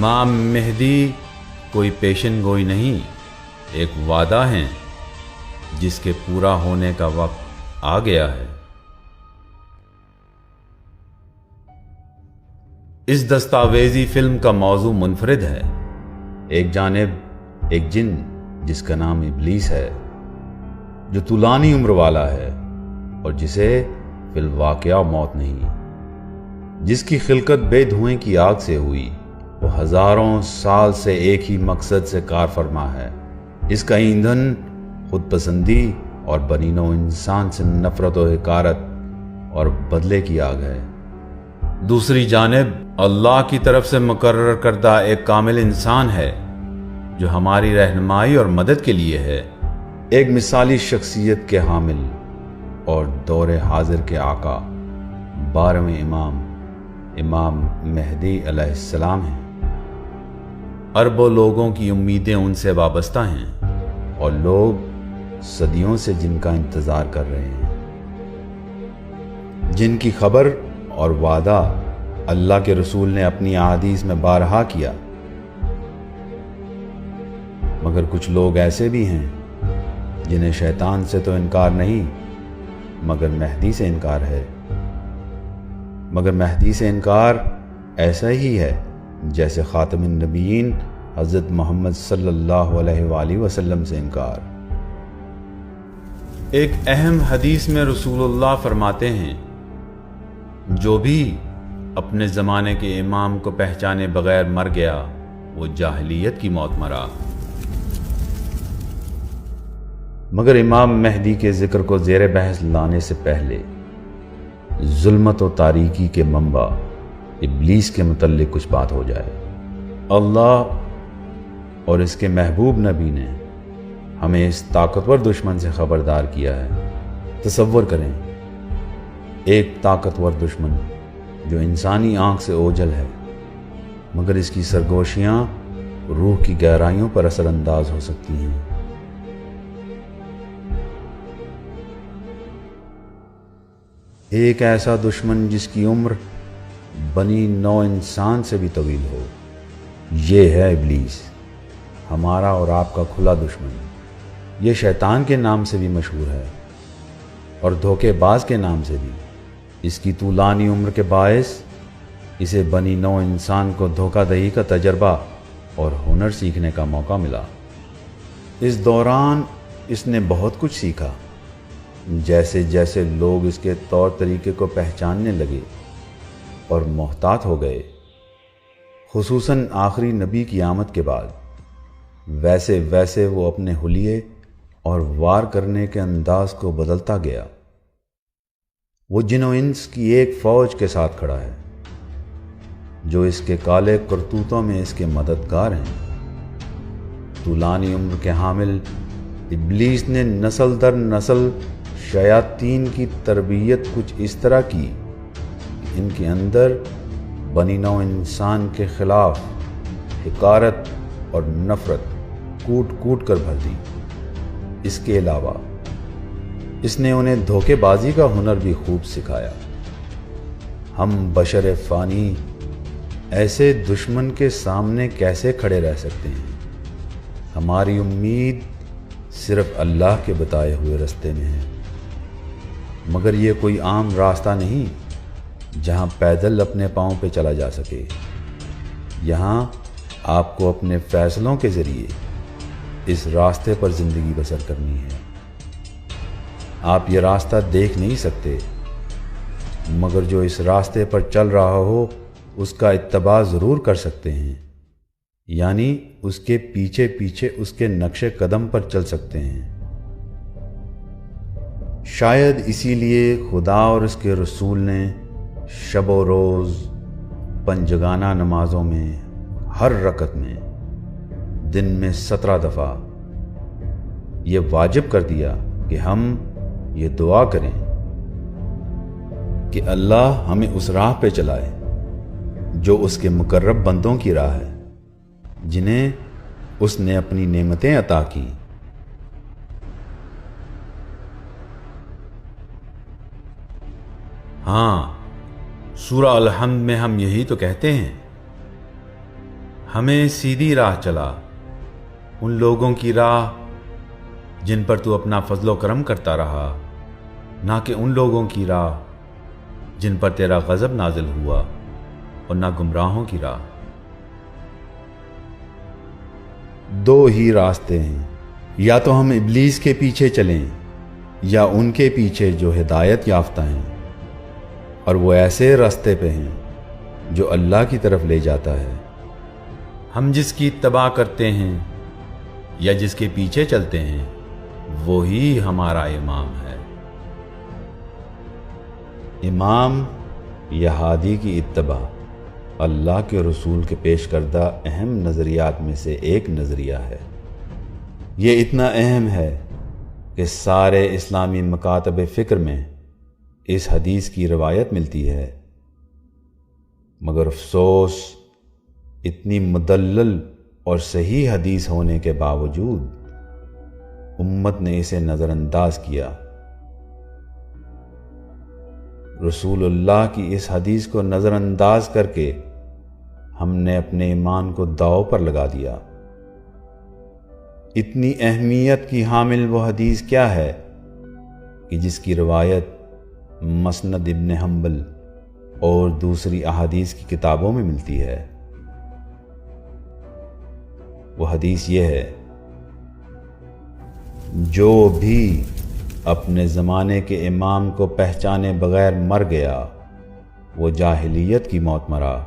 امام مہدی کوئی پیشن گوئی نہیں، ایک وعدہ ہیں جس کے پورا ہونے کا وقت آ گیا ہے۔ اس دستاویزی فلم کا موضوع منفرد ہے۔ ایک جانب ایک جن جس کا نام ابلیس ہے، جو طولانی عمر والا ہے اور جسے فی الواقعہ موت نہیں، جس کی خلقت بے دھوئیں کی آگ سے ہوئی، وہ ہزاروں سال سے ایک ہی مقصد سے کار فرما ہے۔ اس کا ایندھن خود پسندی اور بنی نوع انسان سے نفرت و حقارت اور بدلے کی آگ ہے۔ دوسری جانب اللہ کی طرف سے مقرر کردہ ایک کامل انسان ہے جو ہماری رہنمائی اور مدد کے لیے ہے، ایک مثالی شخصیت کے حامل اور دور حاضر کے آقا، 12ویں امام مہدی علیہ السلام ہیں۔ اربوں لوگوں کی امیدیں ان سے وابستہ ہیں اور لوگ صدیوں سے جن کا انتظار کر رہے ہیں، جن کی خبر اور وعدہ اللہ کے رسول نے اپنی احادیث میں بارہا کیا۔ مگر کچھ لوگ ایسے بھی ہیں جنہیں شیطان سے تو انکار نہیں، مگر مہدی سے انکار ہے۔ مگر مہدی سے انکار ایسا ہی ہے جیسے خاتم النبیین حضرت محمد صلی اللہ علیہ وآلہ وسلم سے انکار۔ ایک اہم حدیث میں رسول اللہ فرماتے ہیں، جو بھی اپنے زمانے کے امام کو پہچانے بغیر مر گیا وہ جاہلیت کی موت مرا۔ مگر امام مہدی کے ذکر کو زیر بحث لانے سے پہلے ظلمت و تاریکی کے منبع ابلیس کے متعلق کچھ بات ہو جائے۔ اللہ اور اس کے محبوب نبی نے ہمیں اس طاقتور دشمن سے خبردار کیا ہے۔ تصور کریں، ایک طاقتور دشمن جو انسانی آنکھ سے اوجھل ہے، مگر اس کی سرگوشیاں روح کی گہرائیوں پر اثر انداز ہو سکتی ہیں۔ ایک ایسا دشمن جس کی عمر بنی نوع انسان سے بھی طویل ہو، یہ ہے ابلیس، ہمارا اور آپ کا کھلا دشمن۔ یہ شیطان کے نام سے بھی مشہور ہے اور دھوکے باز کے نام سے بھی۔ اس کی طولانی عمر کے باعث اسے بنی نوع انسان کو دھوکہ دہی کا تجربہ اور ہنر سیکھنے کا موقع ملا۔ اس دوران اس نے بہت کچھ سیکھا۔ جیسے جیسے لوگ اس کے طور طریقے کو پہچاننے لگے اور محتاط ہو گئے، خصوصاً آخری نبی کی آمد کے بعد، ویسے ویسے وہ اپنے حلیے اور وار کرنے کے انداز کو بدلتا گیا۔ وہ جن و انس کی ایک فوج کے ساتھ کھڑا ہے جو اس کے کالے کرتوتوں میں اس کے مددگار ہیں۔ طولانی عمر کے حامل ابلیس نے نسل در نسل شیاطین کی تربیت کچھ اس طرح کی کہ ان کے اندر بنی نوع انسان کے خلاف حقارت اور نفرت کوٹ کوٹ کر بھر دی۔ اس کے علاوہ اس نے انہیں دھوکے بازی کا ہنر بھی خوب سکھایا۔ ہم بشر فانی ایسے دشمن کے سامنے کیسے کھڑے رہ سکتے ہیں؟ ہماری امید صرف اللہ کے بتائے ہوئے راستے میں ہے، مگر یہ کوئی عام راستہ نہیں جہاں پیدل اپنے پاؤں پہ چلا جا سکے۔ یہاں آپ کو اپنے فیصلوں کے ذریعے اس راستے پر زندگی بسر کرنی ہے۔ آپ یہ راستہ دیکھ نہیں سکتے، مگر جو اس راستے پر چل رہا ہو اس کا اتباع ضرور کر سکتے ہیں، یعنی اس کے پیچھے پیچھے اس کے نقش قدم پر چل سکتے ہیں۔ شاید اسی لیے خدا اور اس کے رسول نے شب و روز پنجگانہ نمازوں میں ہر رکعت میں دن میں 17 دفعہ یہ واجب کر دیا کہ ہم یہ دعا کریں کہ اللہ ہمیں اس راہ پہ چلائے جو اس کے مقرب بندوں کی راہ ہے، جنہیں اس نے اپنی نعمتیں عطا کی۔ ہاں، سورہ الحمد میں ہم یہی تو کہتے ہیں، ہمیں سیدھی راہ چلا، ان لوگوں کی راہ جن پر تو اپنا فضل و کرم کرتا رہا، نہ کہ ان لوگوں کی راہ جن پر تیرا غضب نازل ہوا، اور نہ گمراہوں کی راہ۔ دو ہی راستے ہیں، یا تو ہم ابلیس کے پیچھے چلیں یا ان کے پیچھے جو ہدایت یافتہ ہیں، اور وہ ایسے راستے پہ ہیں جو اللہ کی طرف لے جاتا ہے۔ ہم جس کی اتباع کرتے ہیں یا جس کے پیچھے چلتے ہیں وہی ہمارا امام ہے۔ امام یا ہادی کی اتباع اللہ کے رسول کے پیش کردہ اہم نظریات میں سے ایک نظریہ ہے۔ یہ اتنا اہم ہے کہ سارے اسلامی مکاتب فکر میں اس حدیث کی روایت ملتی ہے، مگر افسوس اتنی مدلل اور صحیح حدیث ہونے کے باوجود امت نے اسے نظر انداز کیا۔ رسول اللہ کی اس حدیث کو نظر انداز کر کے ہم نے اپنے ایمان کو داؤ پر لگا دیا۔ اتنی اہمیت کی حامل وہ حدیث کیا ہے کہ جس کی روایت مسند ابن حنبل اور دوسری احادیث کی کتابوں میں ملتی ہے۔ وہ حدیث یہ ہے: جو بھی اپنے زمانے کے امام کو پہچانے بغیر مر گیا وہ جاہلیت کی موت مرا۔